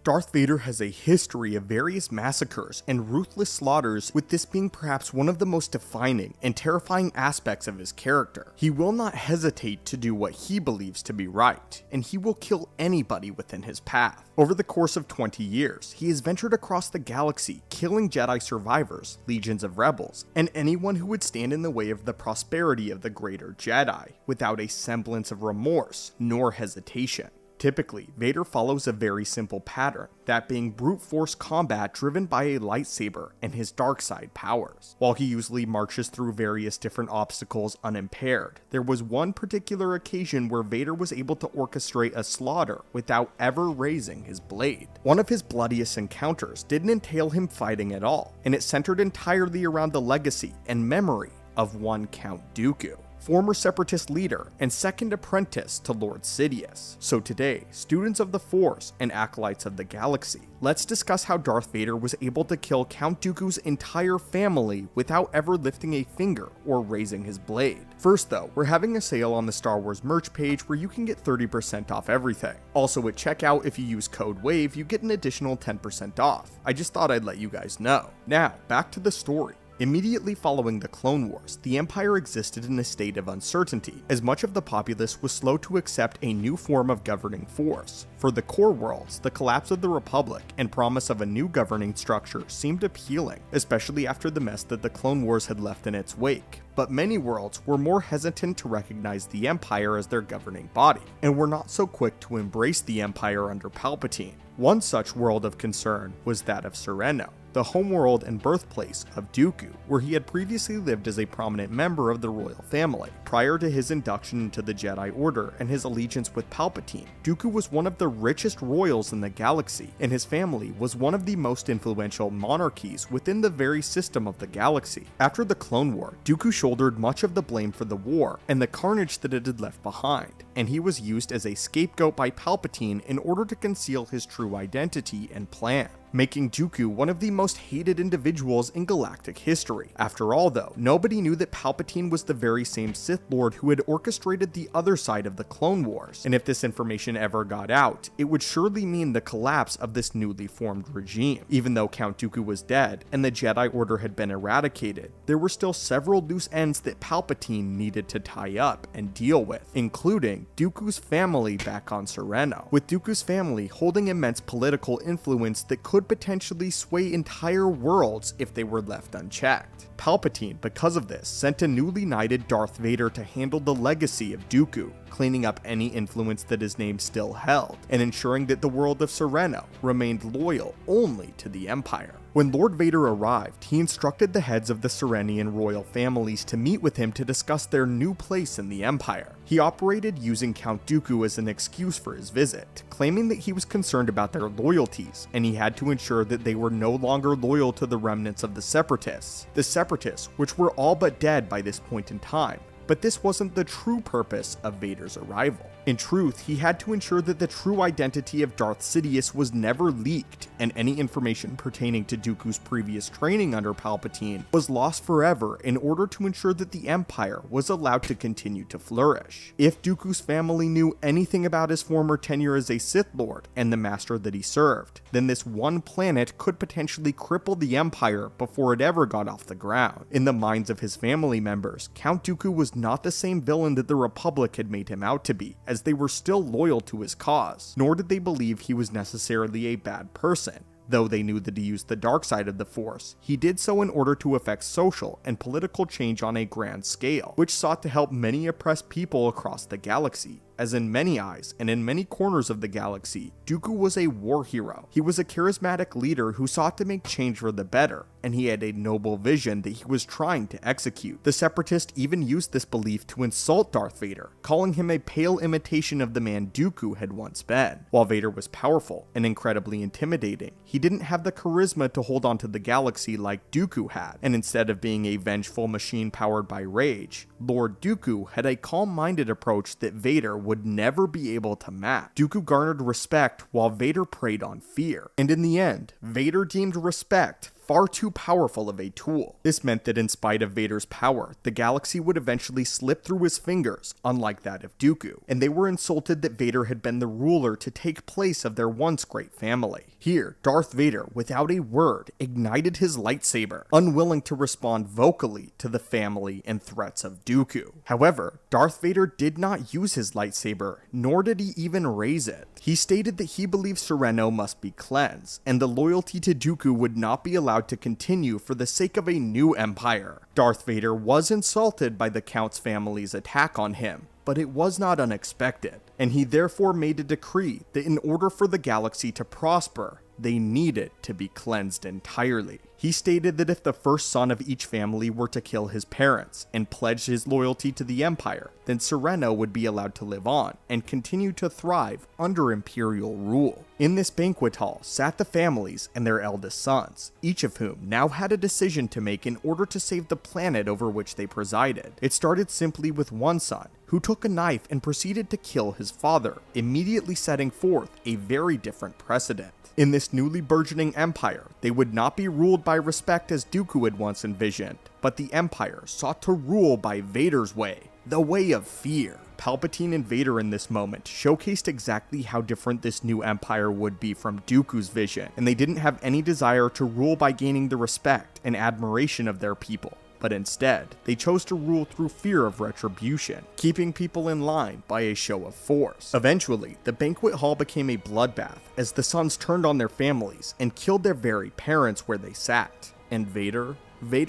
Darth Vader has a history of various massacres and ruthless slaughters, with this being perhaps one of the most defining and terrifying aspects of his character. He will not hesitate to do what he believes to be right, and he will kill anybody within his path. Over the course of 20 years, he has ventured across the galaxy, killing Jedi survivors, legions of rebels, and anyone who would stand in the way of the prosperity of the greater Jedi, without a semblance of remorse nor hesitation. Typically, Vader follows a very simple pattern, that being brute force combat driven by a lightsaber and his dark side powers. While he usually marches through various different obstacles unimpaired, there was one particular occasion where Vader was able to orchestrate a slaughter without ever raising his blade. One of his bloodiest encounters didn't entail him fighting at all, and it centered entirely around the legacy and memory of one Count Dooku, former Separatist leader and second apprentice to Lord Sidious. So today, students of the Force and acolytes of the galaxy, let's discuss how Darth Vader was able to kill Count Dooku's entire family without ever lifting a finger or raising his blade. First though, we're having a sale on the Star Wars merch page where you can get 30% off everything. Also at checkout, if you use code WAVE, you get an additional 10% off. I just thought I'd let you guys know. Now, back to the story. Immediately following the Clone Wars, the Empire existed in a state of uncertainty, as much of the populace was slow to accept a new form of governing force. For the core worlds, the collapse of the Republic and promise of a new governing structure seemed appealing, especially after the mess that the Clone Wars had left in its wake. But many worlds were more hesitant to recognize the Empire as their governing body, and were not so quick to embrace the Empire under Palpatine. One such world of concern was that of Sereno, the homeworld and birthplace of Dooku, where he had previously lived as a prominent member of the royal family. Prior to his induction into the Jedi Order and his allegiance with Palpatine, Dooku was one of the richest royals in the galaxy, and his family was one of the most influential monarchies within the very system of the galaxy. After the Clone War, Dooku shouldered much of the blame for the war and the carnage that it had left behind, and he was used as a scapegoat by Palpatine in order to conceal his true identity and plan, making Dooku one of the most hated individuals in galactic history. After all though, nobody knew that Palpatine was the very same Sith Lord who had orchestrated the other side of the Clone Wars, and if this information ever got out, it would surely mean the collapse of this newly formed regime. Even though Count Dooku was dead, and the Jedi Order had been eradicated, there were still several loose ends that Palpatine needed to tie up and deal with, including Dooku's family back on Sereno, with Dooku's family holding immense political influence that could potentially sway entire worlds if they were left unchecked. Palpatine, because of this, sent a newly knighted Darth Vader to handle the legacy of Dooku, cleaning up any influence that his name still held, and ensuring that the world of Sereno remained loyal only to the Empire. When Lord Vader arrived, he instructed the heads of the Serenian royal families to meet with him to discuss their new place in the Empire. He operated using Count Dooku as an excuse for his visit, claiming that he was concerned about their loyalties, and he had to ensure that they were no longer loyal to the remnants of the Separatists. The Separatists, which were all but dead by this point in time. But this wasn't the true purpose of Vader's arrival. In truth, he had to ensure that the true identity of Darth Sidious was never leaked, and any information pertaining to Dooku's previous training under Palpatine was lost forever in order to ensure that the Empire was allowed to continue to flourish. If Dooku's family knew anything about his former tenure as a Sith Lord and the master that he served, then this one planet could potentially cripple the Empire before it ever got off the ground. In the minds of his family members, Count Dooku was not the same villain that the Republic had made him out to be, as they were still loyal to his cause, nor did they believe he was necessarily a bad person. Though they knew that he used the dark side of the Force, he did so in order to effect social and political change on a grand scale, which sought to help many oppressed people across the galaxy. As in many eyes and in many corners of the galaxy, Dooku was a war hero. He was a charismatic leader who sought to make change for the better, and he had a noble vision that he was trying to execute. The Separatists even used this belief to insult Darth Vader, calling him a pale imitation of the man Dooku had once been. While Vader was powerful and incredibly intimidating, he didn't have the charisma to hold on to the galaxy like Dooku had, and instead of being a vengeful machine powered by rage, Lord Dooku had a calm-minded approach that Vader would never be able to match. Dooku garnered respect while Vader preyed on fear, and in the end, Vader deemed respect far too powerful of a tool. This meant that in spite of Vader's power, the galaxy would eventually slip through his fingers, unlike that of Dooku, and they were insulted that Vader had been the ruler to take place of their once great family. Here, Darth Vader, without a word, ignited his lightsaber, unwilling to respond vocally to the family and threats of Dooku. However, Darth Vader did not use his lightsaber, nor did he even raise it. He stated that he believed Sereno must be cleansed, and the loyalty to Dooku would not be allowed to continue for the sake of a new empire. Darth Vader was insulted by the Count's family's attack on him, but it was not unexpected, and he therefore made a decree that in order for the galaxy to prosper, they needed to be cleansed entirely. He stated that if the first son of each family were to kill his parents and pledge his loyalty to the Empire, then Sereno would be allowed to live on and continue to thrive under Imperial rule. In this banquet hall sat the families and their eldest sons, each of whom now had a decision to make in order to save the planet over which they presided. It started simply with one son, who took a knife and proceeded to kill his father, immediately setting forth a very different precedent. In this newly burgeoning empire, they would not be ruled by respect as Dooku had once envisioned, but the empire sought to rule by Vader's way, the way of fear. Palpatine and Vader in this moment showcased exactly how different this new empire would be from Dooku's vision, and they didn't have any desire to rule by gaining the respect and admiration of their people. But instead, they chose to rule through fear of retribution, keeping people in line by a show of force. Eventually, the banquet hall became a bloodbath as the sons turned on their families and killed their very parents where they sat. And Vader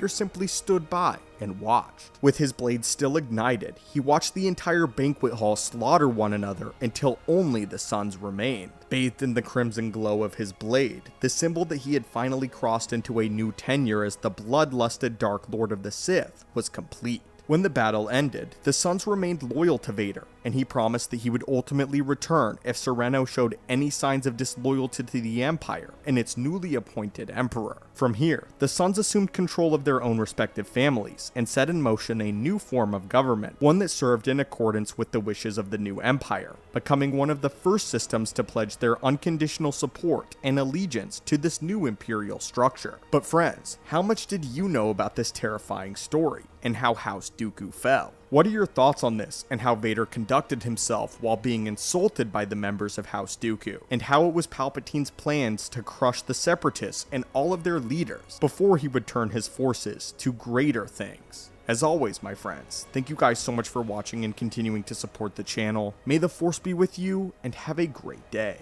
simply stood by and watched. With his blade still ignited, he watched the entire banquet hall slaughter one another until only the sons remained. Bathed in the crimson glow of his blade, the symbol that he had finally crossed into a new tenure as the bloodlusted Dark Lord of the Sith was complete. When the battle ended, the sons remained loyal to Vader, and he promised that he would ultimately return if Sereno showed any signs of disloyalty to the Empire and its newly appointed Emperor. From here, the sons assumed control of their own respective families and set in motion a new form of government, one that served in accordance with the wishes of the new Empire, becoming one of the first systems to pledge their unconditional support and allegiance to this new Imperial structure. But friends, how much did you know about this terrifying story, and how House Dooku fell? What are your thoughts on this, and how Vader conducted himself while being insulted by the members of House Dooku, and how it was Palpatine's plans to crush the Separatists and all of their leaders before he would turn his forces to greater things? As always, my friends, thank you guys so much for watching and continuing to support the channel. May the Force be with you, and have a great day.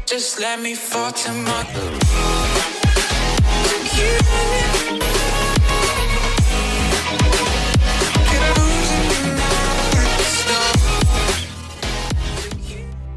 Just let me fall to my